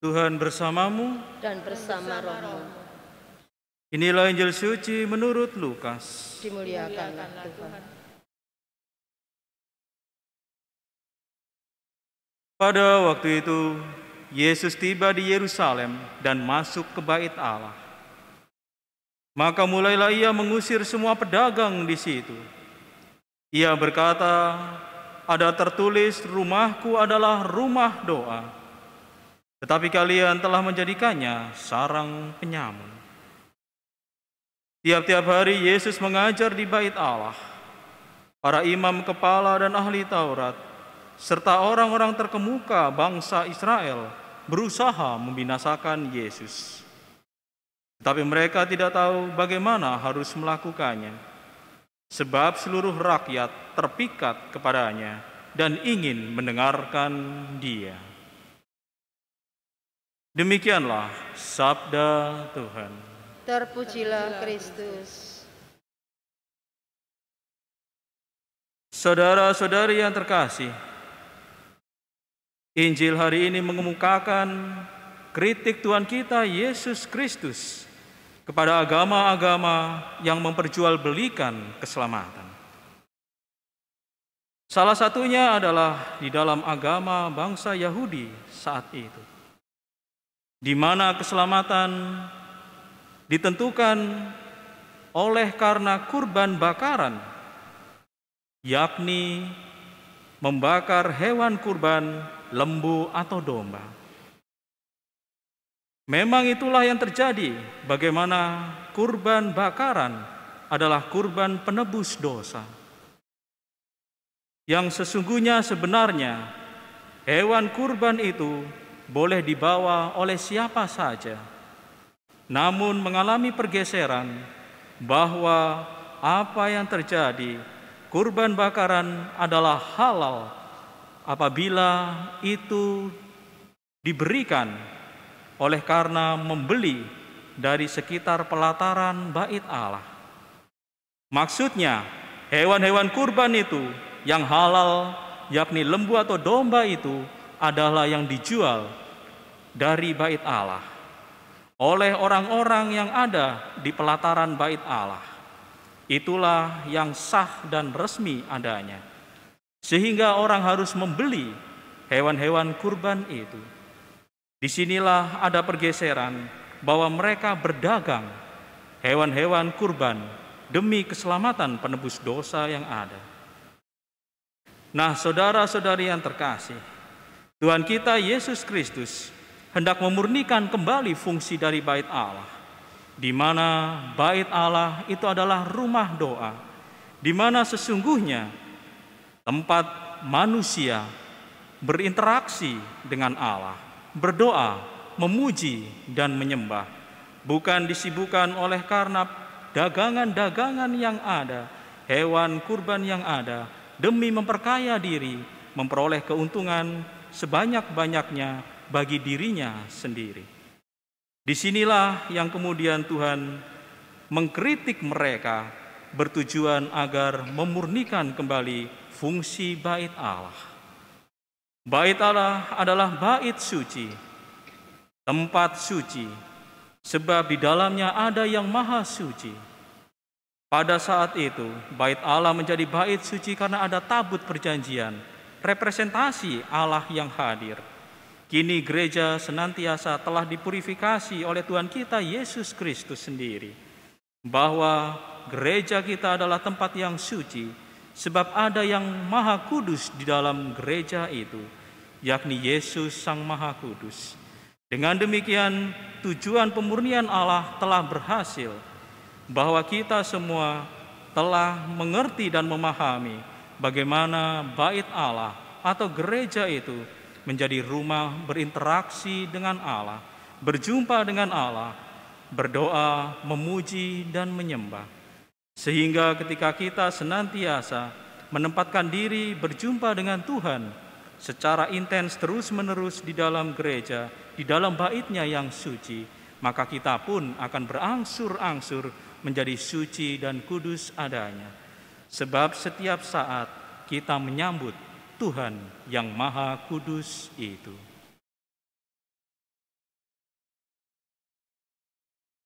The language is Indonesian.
Tuhan bersamamu. Dan bersama rohmu. Inilah Injil suci menurut Lukas. Dimuliakanlah Tuhan. Pada waktu itu, Yesus tiba di Yerusalem dan masuk ke Bait Allah. Maka mulailah ia mengusir semua pedagang di situ. Ia berkata, "Ada tertulis, rumahku adalah rumah doa. Tetapi kalian telah menjadikannya sarang penyamun." Tiap-tiap hari Yesus mengajar di Bait Allah. Para imam kepala dan ahli Taurat, serta orang-orang terkemuka bangsa Israel berusaha membinasakan Yesus. Tetapi mereka tidak tahu bagaimana harus melakukannya, sebab seluruh rakyat terpikat kepadanya dan ingin mendengarkan Dia. Demikianlah sabda Tuhan. Terpujilah Kristus. Saudara-saudari yang terkasih, Injil hari ini mengemukakan kritik Tuhan kita Yesus Kristus kepada agama-agama yang memperjualbelikan keselamatan. Salah satunya adalah di dalam agama bangsa Yahudi saat itu, di mana keselamatan ditentukan oleh karena kurban bakaran, yakni membakar hewan kurban lembu atau domba. Memang itulah yang terjadi, bagaimana kurban bakaran adalah kurban penebus dosa. Yang sesungguhnya sebenarnya hewan kurban itu boleh dibawa oleh siapa saja, namun mengalami pergeseran bahwa apa yang terjadi, kurban bakaran adalah halal apabila itu diberikan oleh karena membeli dari sekitar pelataran Bait Allah. Maksudnya, hewan-hewan kurban itu yang halal, yakni lembu atau domba itu adalah yang dijual dari Bait Allah oleh orang-orang yang ada di pelataran Bait Allah. Itulah yang sah dan resmi adanya, sehingga orang harus membeli hewan-hewan kurban itu. Disinilah ada pergeseran bahwa mereka berdagang hewan-hewan kurban demi keselamatan penebus dosa yang ada. Nah, saudara-saudari yang terkasih, Tuhan kita Yesus Kristus hendak memurnikan kembali fungsi dari Bait Allah, di mana Bait Allah itu adalah rumah doa, di mana sesungguhnya tempat manusia berinteraksi dengan Allah, berdoa, memuji, dan menyembah, bukan disibukkan oleh karena dagangan-dagangan yang ada, hewan kurban yang ada, demi memperkaya diri, memperoleh keuntungan sebanyak-banyaknya bagi dirinya sendiri. Disinilah yang kemudian Tuhan mengkritik mereka, bertujuan agar memurnikan kembali fungsi Bait Allah. Bait Allah adalah bait suci, tempat suci, sebab di dalamnya ada yang maha suci. Pada saat itu, Bait Allah menjadi bait suci karena ada tabut perjanjian, representasi Allah yang hadir. Kini gereja senantiasa telah dipurifikasi oleh Tuhan kita Yesus Kristus sendiri, bahwa gereja kita adalah tempat yang suci, sebab ada yang maha kudus di dalam gereja itu, yakni Yesus Sang Maha Kudus. Dengan demikian, tujuan pemurnian Allah telah berhasil, bahwa kita semua telah mengerti dan memahami bagaimana Bait Allah atau gereja itu menjadi rumah berinteraksi dengan Allah, berjumpa dengan Allah, berdoa, memuji, dan menyembah. Sehingga ketika kita senantiasa menempatkan diri berjumpa dengan Tuhan secara intens terus-menerus di dalam gereja, di dalam bait-Nya yang suci, maka kita pun akan berangsur-angsur menjadi suci dan kudus adanya. Sebab setiap saat kita menyambut Tuhan yang Maha Kudus itu.